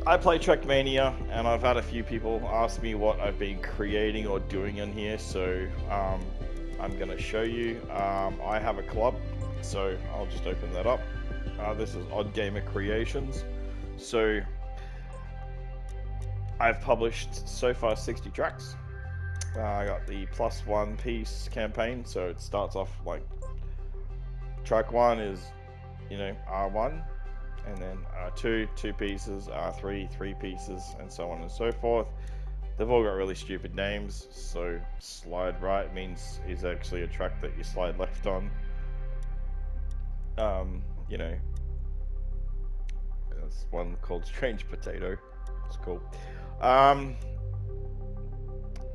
I play Trackmania, and I've had a few people ask me what I've been creating or doing in here, so I'm going to show you. I have a club, so I'll just open that up. This is Odd Gamer Creations. So I've published so far 60 tracks. I got the +1 piece campaign, so it starts off like track 1 is, R1, and then R2, 2 pieces, R3, 3 pieces, and so on and so forth. They've all got really stupid names, so slide right means is actually a track that you slide left on. There's one called Strange Potato. It's cool.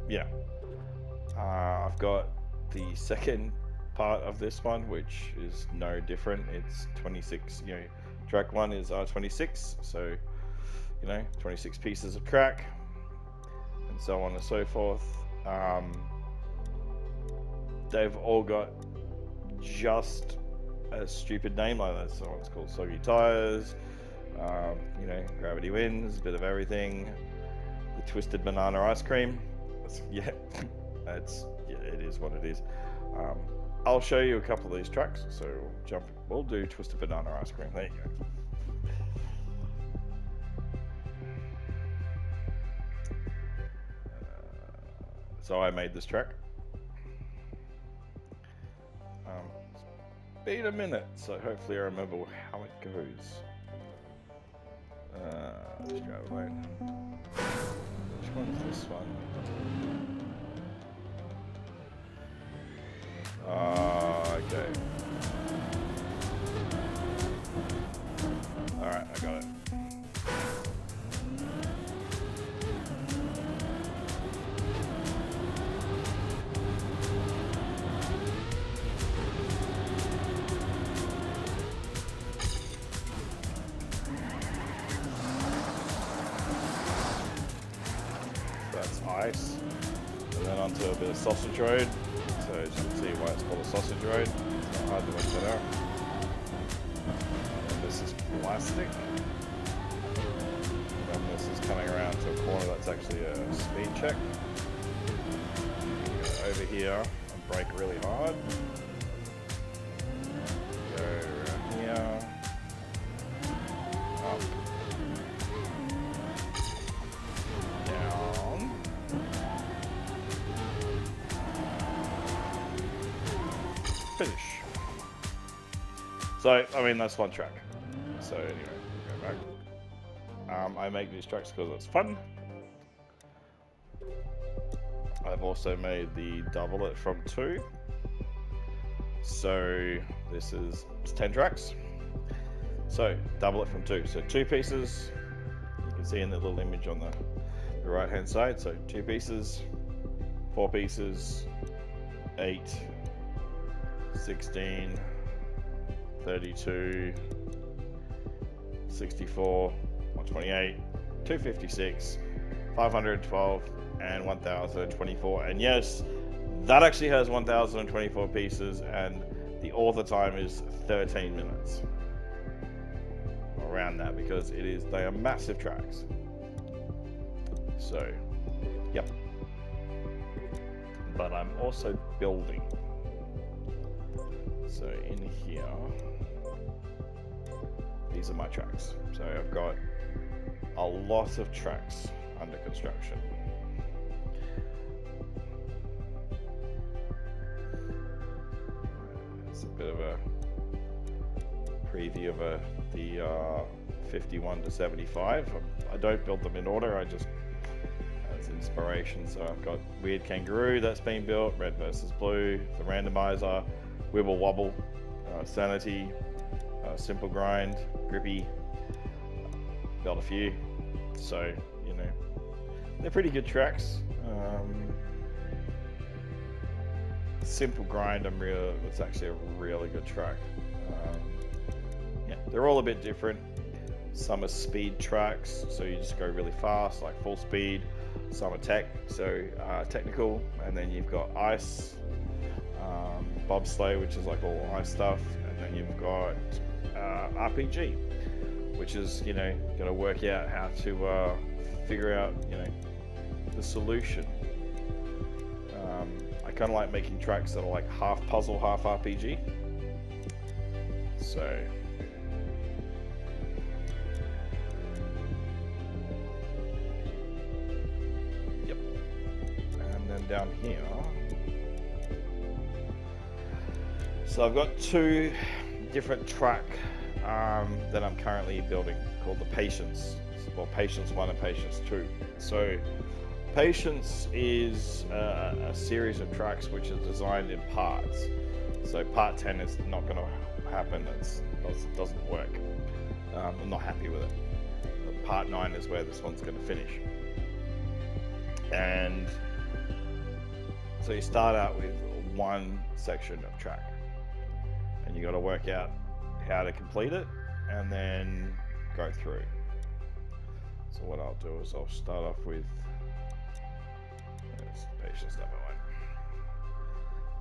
Yeah. I've got the second part of this one, which is no different. It's 26, track 1 is R26, so, 26 pieces of track, and so on and so forth. They've all got just a stupid name like that. So one's called Soggy Tires, Gravity Wins, a bit of everything. The Twisted Banana Ice Cream. It is what it is. I'll show you a couple of these tracks. So we'll do Twisted Banana Ice Cream. There you go. So I made this track. It's been a minute, so hopefully I remember how it goes. Let's drive away. Which one is this one? Okay. Alright, I got it. That's ice. And then onto a bit of sausage road. So as you can see why it's called a sausage road. It's not hard to work that out. And this is plastic. And this is coming around to a corner that's actually a speed check. Go over here and brake really hard. Go around here. Up. Down. Finish. So, that's one track. So anyway, go back. I make these tracks because it's fun. I've also made the double it from 2. So this is 10 tracks. So double it from 2. So 2 pieces. You can see in the little image on the right hand side. So 2 pieces, 4 pieces, 8, 16, 32, 64, 128, 256, 512, and 1024. And yes, that actually has 1024 pieces, and the author time is 13 minutes. Around that, because they are massive tracks. So, yep. But I'm also building. So in here, these are my tracks. So I've got a lot of tracks under construction. It's a bit of a preview of the 51 to 75. I don't build them in order, I just as inspiration. So I've got Weird Kangaroo that's been built, Red versus Blue, the Randomizer, Wibble Wobble, Sanity, Simple Grind, Grippy, built a few. So, they're pretty good tracks. Simple Grind, it's actually a really good track. They're all a bit different. Some are speed tracks, so you just go really fast, like full speed. Some are tech, so technical, and then you've got ice, bobsleigh, which is like all ice stuff, and then you've got RPG. which is, you know, gonna work out how to figure out, you know, the solution. I kind of like making tracks that are like half puzzle, half RPG. So yep. And then down here, so I've got two different track that I'm currently building called the Patience. Well, Patience 1 and Patience 2. So Patience is a series of tracks which is designed in parts. So part 10 is not going to happen. It doesn't work. I'm not happy with it. But part 9 is where this one's going to finish. And so you start out with one section of track, and you got to work out how to complete it, and then go through. So what I'll do is I'll start off with Patience number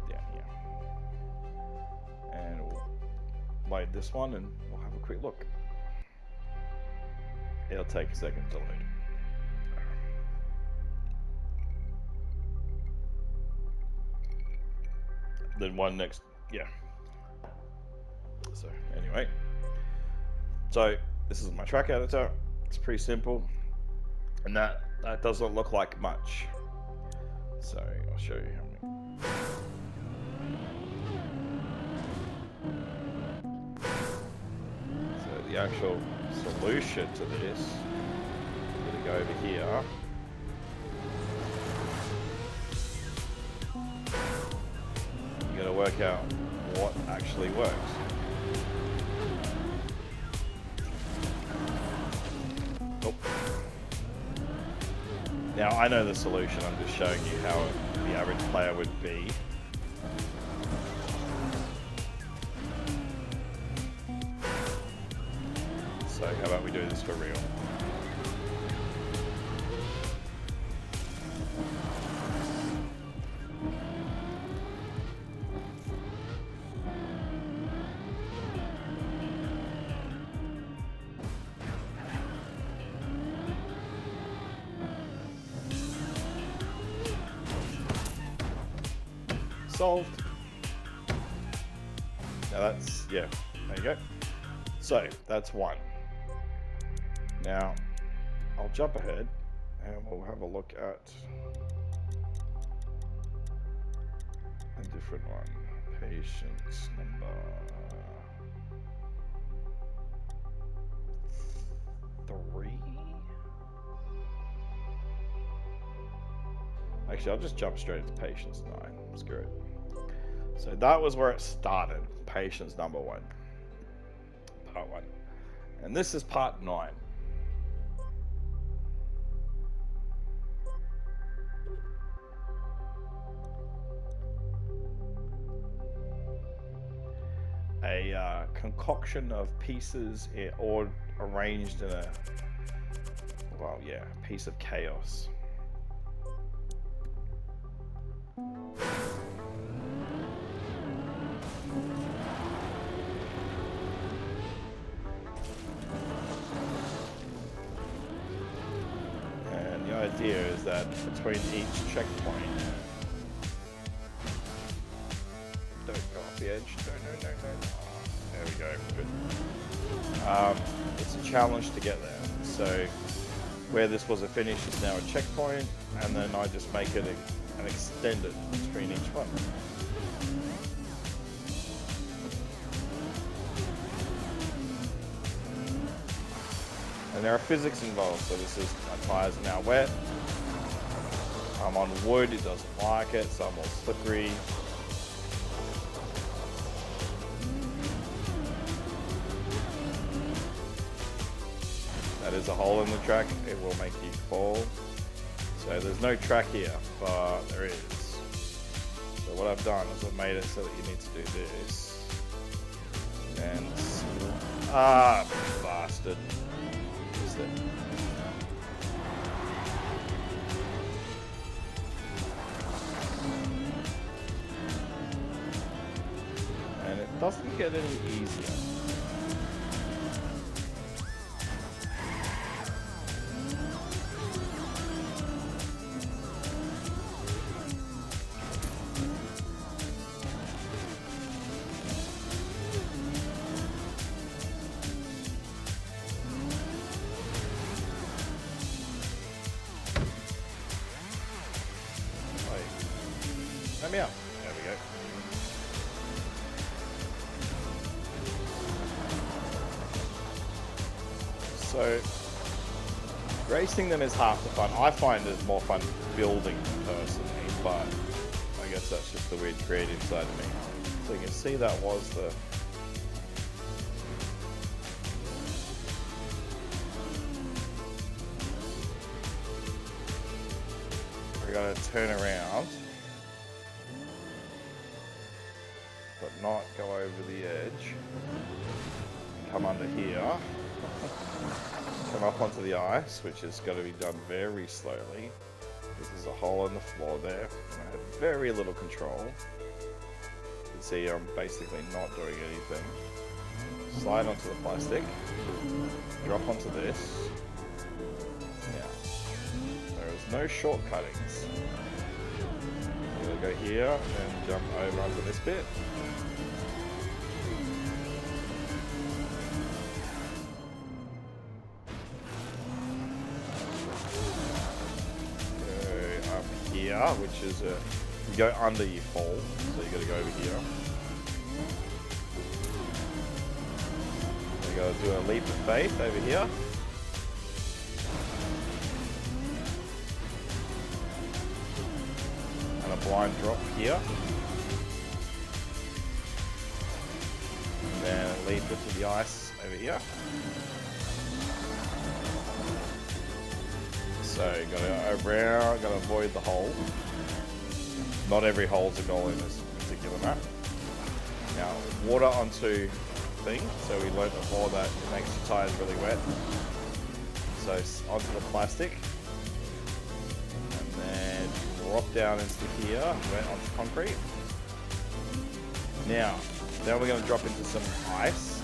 1 down here, and we'll load this one, and we'll have a quick look. It'll take a second to load. Then one next, yeah. So anyway, so this is my track editor. It's pretty simple, and that doesn't look like much. So I'll show you how many. So the actual solution to this, I'm going to go over here. You got to work out what actually works. Oh. Now I know the solution, I'm just showing you how the average player would be. So how about we do this for real? Solved. Now that's, yeah, there you go. So that's one. Now I'll jump ahead and we'll have a look at a different one. Patience number 3. Actually, I'll just jump straight into Patience 9. Screw it. So that was where it started. Patience number 1. Part 1. And this is part 9. A concoction of pieces or arranged in a, well, yeah, piece of chaos. And the idea is that between each checkpoint, don't go off the edge, no. There we go, good. It's a challenge to get there. So where this was a finish is now a checkpoint, and then I just make it an extended between each one. And there are physics involved, so this is, my tyres are now wet. I'm on wood, it doesn't like it, so I'm all slippery. That is a hole in the track, it will make you fall. So there's no track here, but there is. So what I've done is I've made it so that you need to do this. And, bastard. Is it? And it doesn't get any easier. Let me out. There we go. So, racing them is half the fun. I find it more fun building personally, but I guess that's just the weird creative side of me. So you can see that was the... We're going to turn around, but not go over the edge. Come under here. Come up onto the ice, which is going to be done very slowly. There's a hole in the floor there. I have very little control. You can see I'm basically not doing anything. Slide onto the plastic. Drop onto this. Now, there is no shortcuttings. I'm going to go here and jump over onto this bit. Which is you go under, you fall, so you got to go over here. You got to do a leap of faith over here. And a blind drop here. And then a leap into the ice over here. So you gotta go around, gotta avoid the hole. Not every hole's a goal in this particular map. Now, water onto thing. So we learned before that it makes your tires really wet. So onto the plastic. And then drop down into here, went onto concrete. Now we're gonna drop into some ice.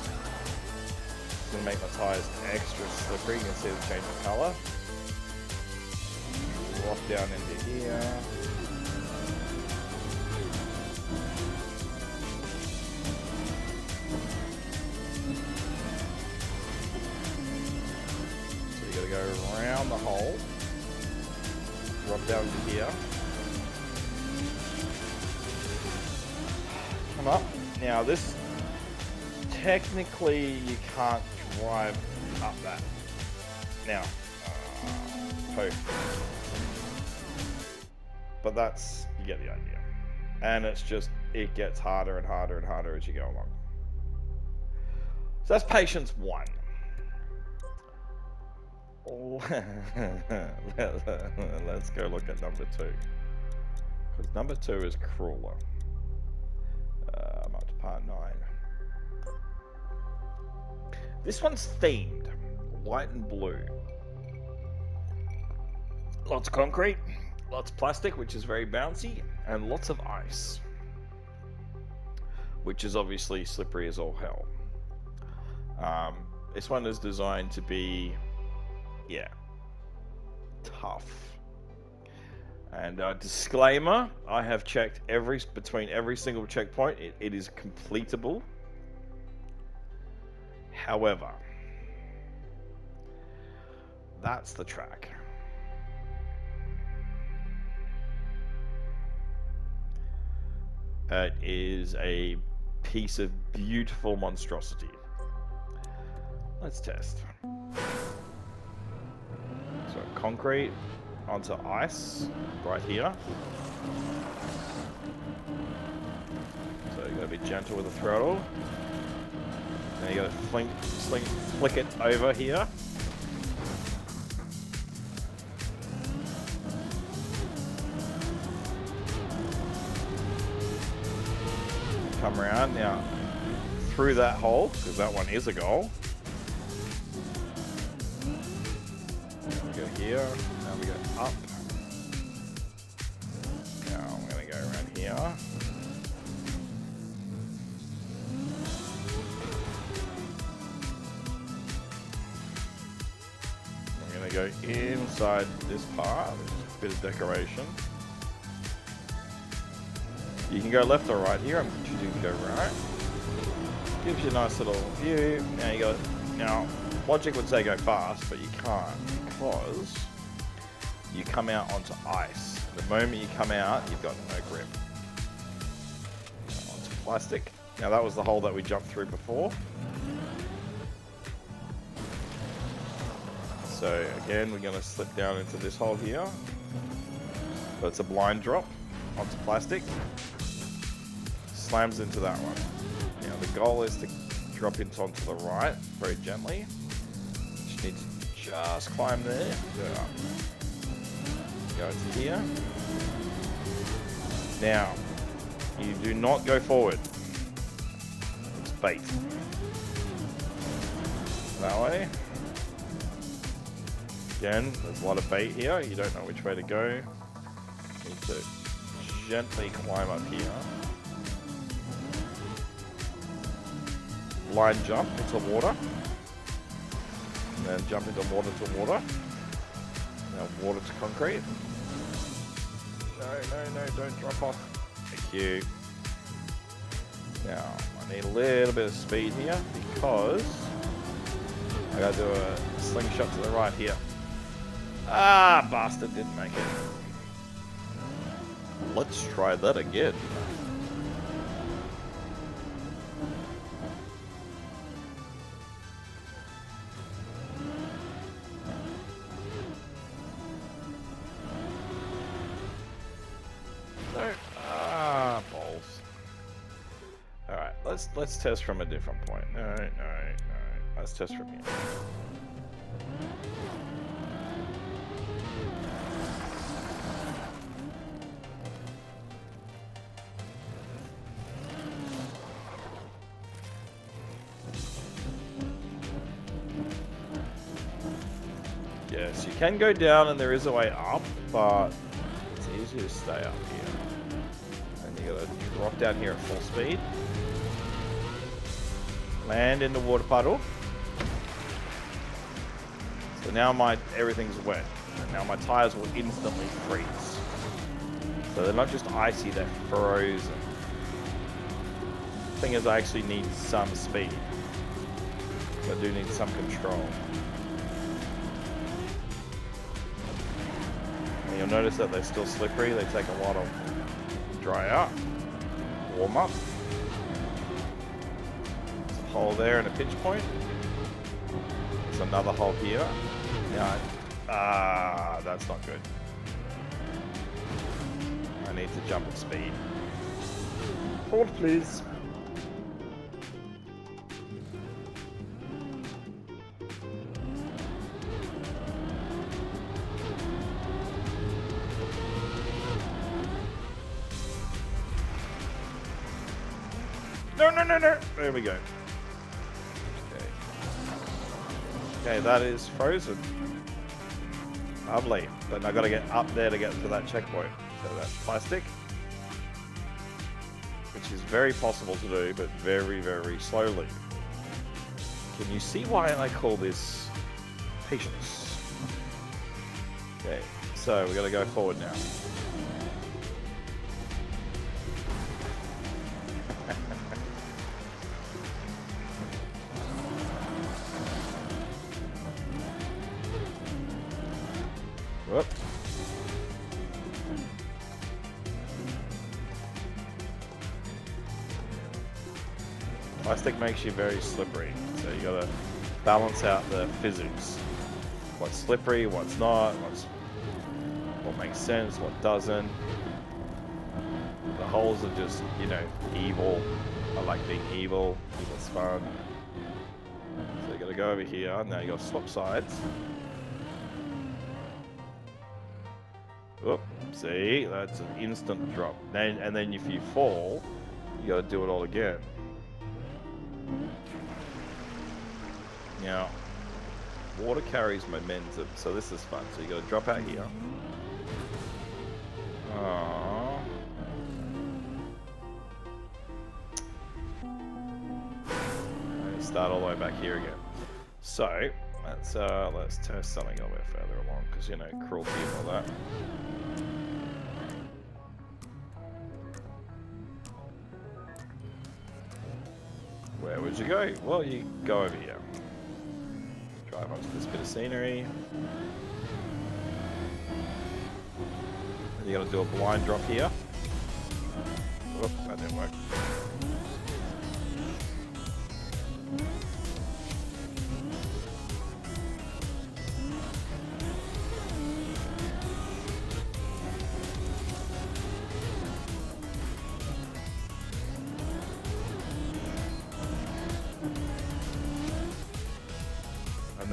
It's gonna make my tires extra slippery. You can see the change of color. Drop down into here. So you gotta go around the hole. Drop down to here. Come up. Now this, technically you can't drive up that. Now, but that's, you get the idea. And it's just, it gets harder and harder and harder as you go along. So that's patience 1. Let's go look at number 2. Because number 2 is crueler. I'm up to part 9. This one's themed. White and blue. Lots of concrete. Lots of plastic, which is very bouncy, and lots of ice, which is obviously slippery as all hell. This one is designed to be, tough. And disclaimer, I have checked between every single checkpoint. It is completable. However, that's the track. It is a piece of beautiful monstrosity. Let's test. So concrete onto ice right here. So you gotta be gentle with the throttle. Then you gotta flick it over here. Come around now through that hole, because that one is a goal. Now we go here, now we go up. Now I'm going to go around here. I'm going to go inside this part, which is a bit of decoration. You can go left or right here. I'm choosing to go right. Gives you a nice little view. Now logic would say go fast, but you can't because you come out onto ice. The moment you come out, you've got no grip. plastic. Now that was the hole that we jumped through before. So again, we're going to slip down into this hole here. So it's a blind drop onto plastic. Slams into that one. Now the goal is to drop it onto the right very gently. Just need to just climb there. Yeah. Go into here. Now, you do not go forward. It's bait. That way. Again, there's a lot of bait here. You don't know which way to go. You need to gently climb up here. Line jump into water. And then jump into water to water. Now water to concrete. No, don't drop off. Thank you. Now, I need a little bit of speed here because I gotta do a slingshot to the right here. Ah, bastard, didn't make it. Let's try that again. No. Ah, balls. Alright, let's test from a different point. No. Let's test from here. Yes, you can go down and there is a way up, but it's easier to stay up here. And you gotta drop down here at full speed. Land in the water puddle. So now everything's wet. And now my tires will instantly freeze. So they're not just icy, they're frozen. The thing is, I actually need some speed. I do need some control. And you'll notice that they're still slippery. They take a while to dry out, warm up. There's a hole there and a pinch point. There's another hole here. Now, that's not good. I need to jump at speed. Hold, please. No. There we go. Okay, that is frozen. Lovely. But I've got to get up there to get to that checkpoint. So that's plastic. Which is very possible to do, but very, very slowly. Can you see why I call this patience? Okay, so we got to go forward now. Whoop. Plastic makes you very slippery, so you gotta balance out the physics. What's slippery, what's not, what makes sense, what doesn't. The holes are just, evil. I like being evil. Evil's fun. So you gotta go over here. Now you gotta swap sides. Oop, see, that's an instant drop. And then if you fall, you gotta do it all again. Now, water carries momentum, so this is fun. So you gotta drop out here. And start all the way back here again. So let's test something a little bit further along, because cruelty and all that. Where would you go? Well, you go over here. Drive onto this bit of scenery. And you gotta do a blind drop here. Whoop, that didn't work.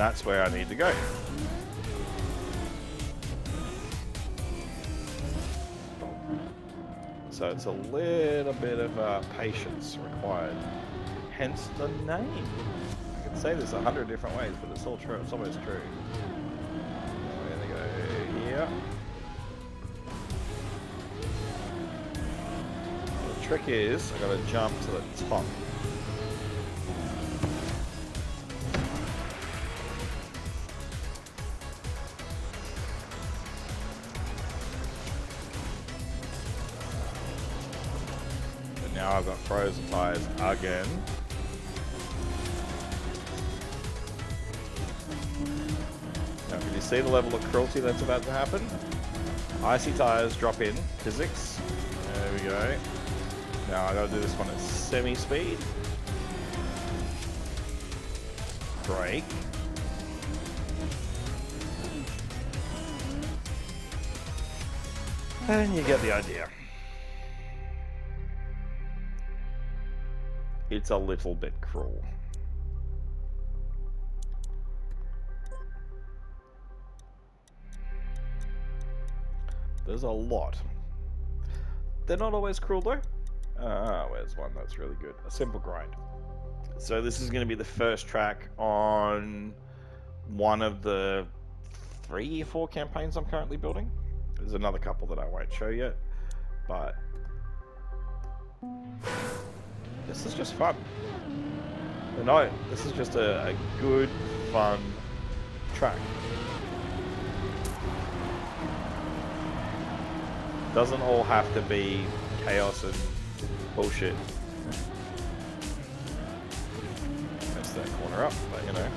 that's where I need to go. So it's a little bit of patience required. Hence the name. I can say this 100 different ways, but it's all true. It's almost true. We're gonna go here. The trick is I gotta jump to the top. Now I've got frozen tires again. Now can you see the level of cruelty that's about to happen? Icy tires drop in, physics. There we go. Now I gotta do this one at semi-speed. Brake. And you get the idea. It's a little bit cruel. There's a lot. They're not always cruel though. Where's one that's really good? A simple grind. So this is going to be the first track on one of the 3 or 4 campaigns I'm currently building. There's another couple that I won't show yet, but this is just fun. No, this is just a good, fun track. Doesn't all have to be chaos and bullshit. That's that corner up, but you know.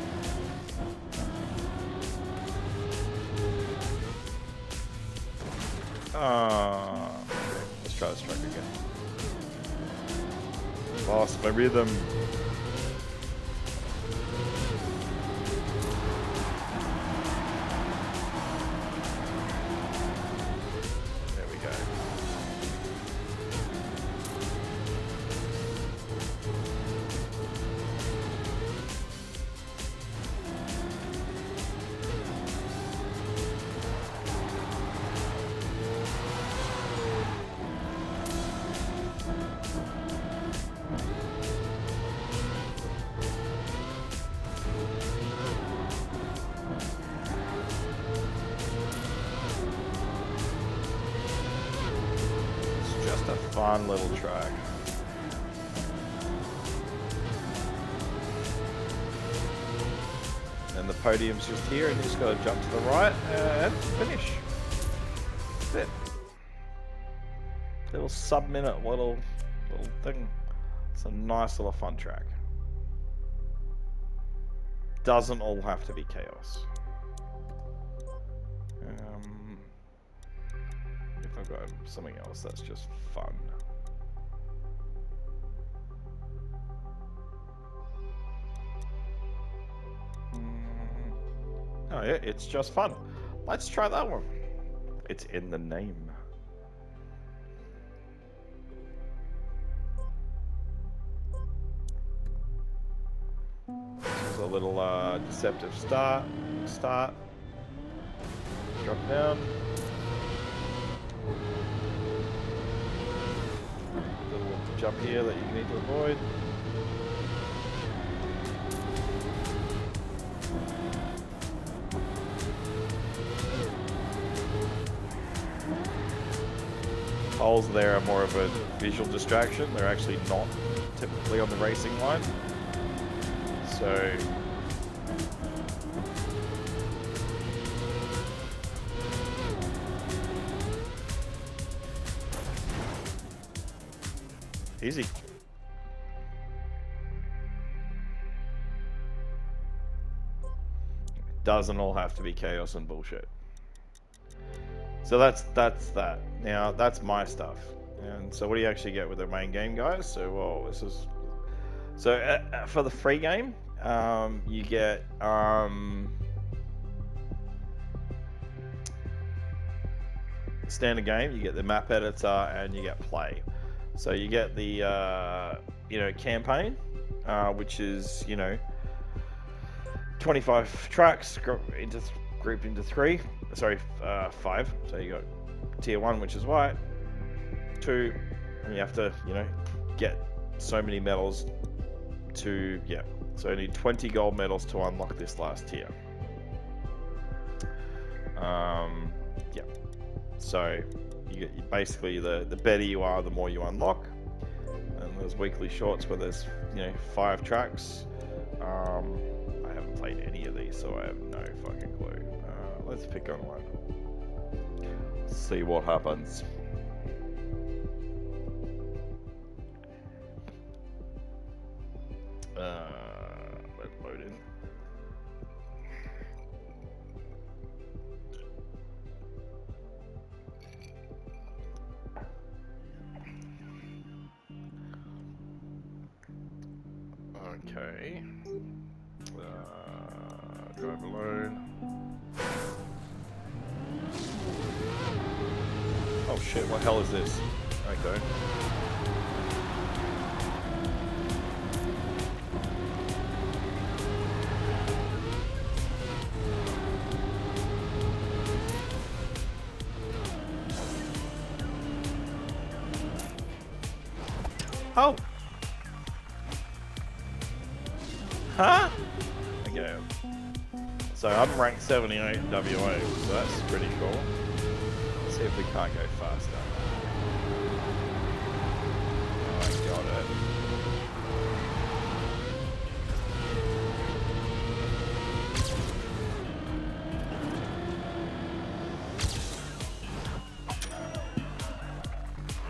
Okay, let's try this track again. Lost my rhythm. There we go. Fun little track. And the podium's just here, and you just got to jump to the right and finish. That's it. Little sub-minute little thing. It's a nice little fun track. Doesn't all have to be chaos. If I've got something else that's just fun. Oh yeah, it's just fun. Let's try that one. It's in the name. This is a little deceptive start. Drop down. Little jump here that you need to avoid. Holes there are more of a visual distraction. They're actually not typically on the racing line. So easy. Doesn't all have to be chaos and bullshit. So that's that. Now that's my stuff. And so what do you actually get with the main game, guys? So well, this is for the free game, you get standard game. You get the map editor and you get play. So you get the campaign, which is 25 tracks grouped into 5. So you got tier 1, which is white, 2, and you have to, get so many medals to, so you need 20 gold medals to unlock this last tier. So you get, basically the better you are, the more you unlock. And there's weekly shorts where there's 5 tracks. I haven't played any of these, so I have no fucking clue. Let's pick on one. See what happens. Let's load in. Okay. Drive alone. Oh shit, what the hell is this? Okay. Oh! Huh? Okay. So I'm ranked 78 in WA, so that's pretty cool. Let's see if we can't go faster. Oh, I got it.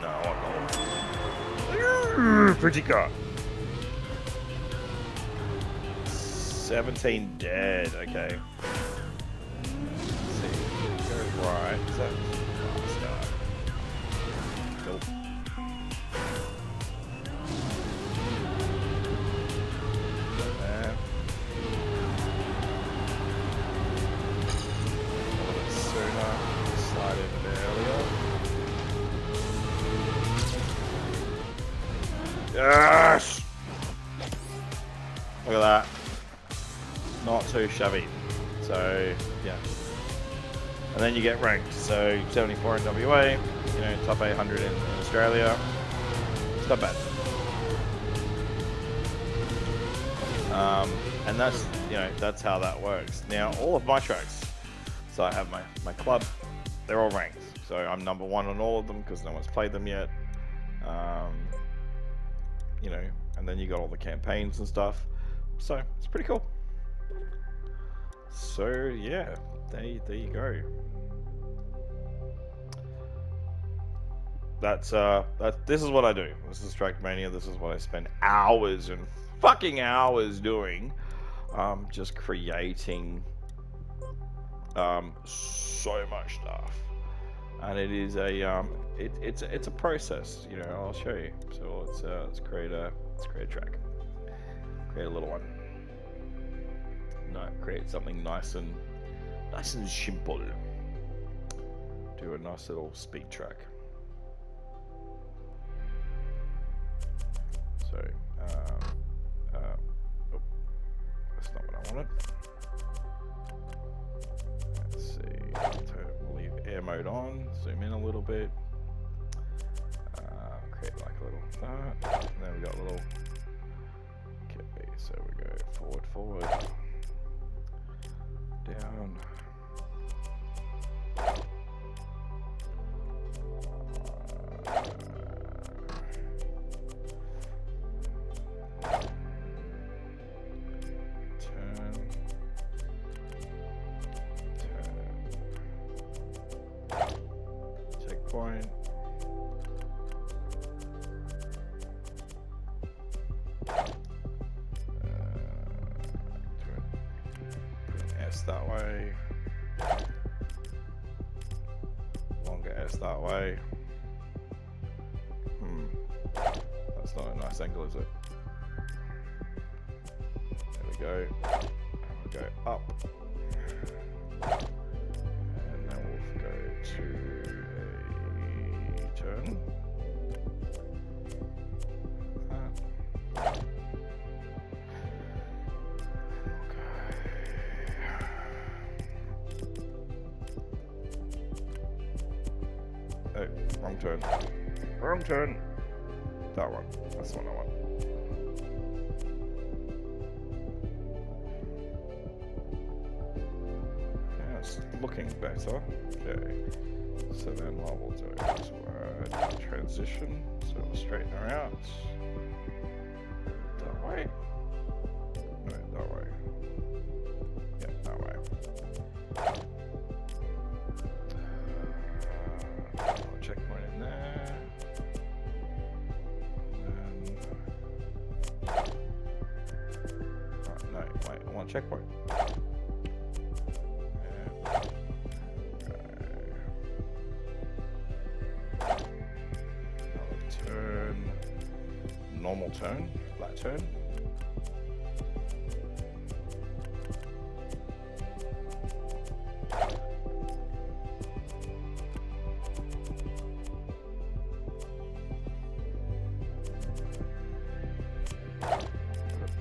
No, I got it. Pretty car. 17 dead, okay. Let's see. Go right. Is that start? Nope. There. A little bit sooner. Slide in a bit earlier. Yes! Look at that. Not too shabby. So, yeah. And then you get ranked. So, 74 in WA, top 800 in Australia. It's not bad. And that's, that's how that works. Now, all of my tracks, so I have my club, they're all ranked. So, I'm number 1 on all of them because no one's played them yet. And then you got all the campaigns and stuff. So, it's pretty cool. So yeah, there you go. This is what I do. This is Trackmania. This is what I spend hours and fucking hours doing. Just creating so much stuff, and it is a it's a process. I'll show you. So let's create a track. Create a little one. No, create something nice and simple. Do a nice little speed track. So, that's not what I wanted. Let's see. We'll leave air mode on. Zoom in a little bit. Create like a little that. And then we got a little. Okay, so we go forward. Down. Turn. Checkpoint. That way. Longer S that way. That's not a nice angle, is it? There we go. And we'll go up. And then we'll go to a turn. wrong turn. Wrong turn. That one. That's the one I want. Yeah, it's looking better. Okay. So then what we'll do is we'll add transition. So we'll straighten her out. That way. No, that way. Yeah, that way. Checkpoint in there. And no, wait, I want checkpoint. Turn. Normal turn. Flat turn.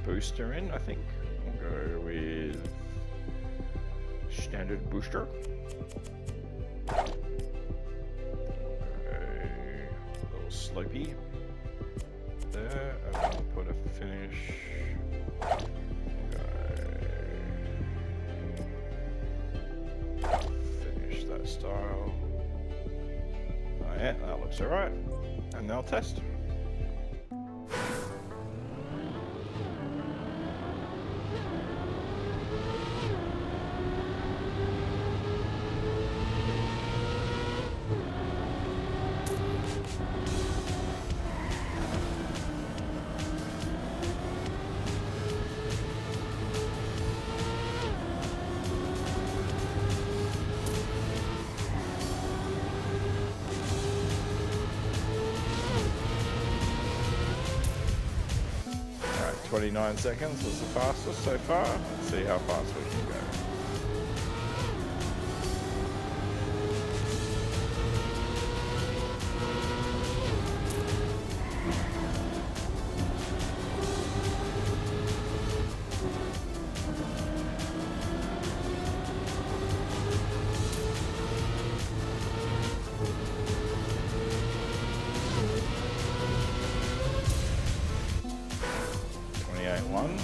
Booster in, I think. We'll go with standard booster. A little slopey there, and we'll put a finish. Finish that style. Oh yeah, that looks alright. And now test. Alright, 29 seconds was the fastest so far. Let's see how fast we can go. One.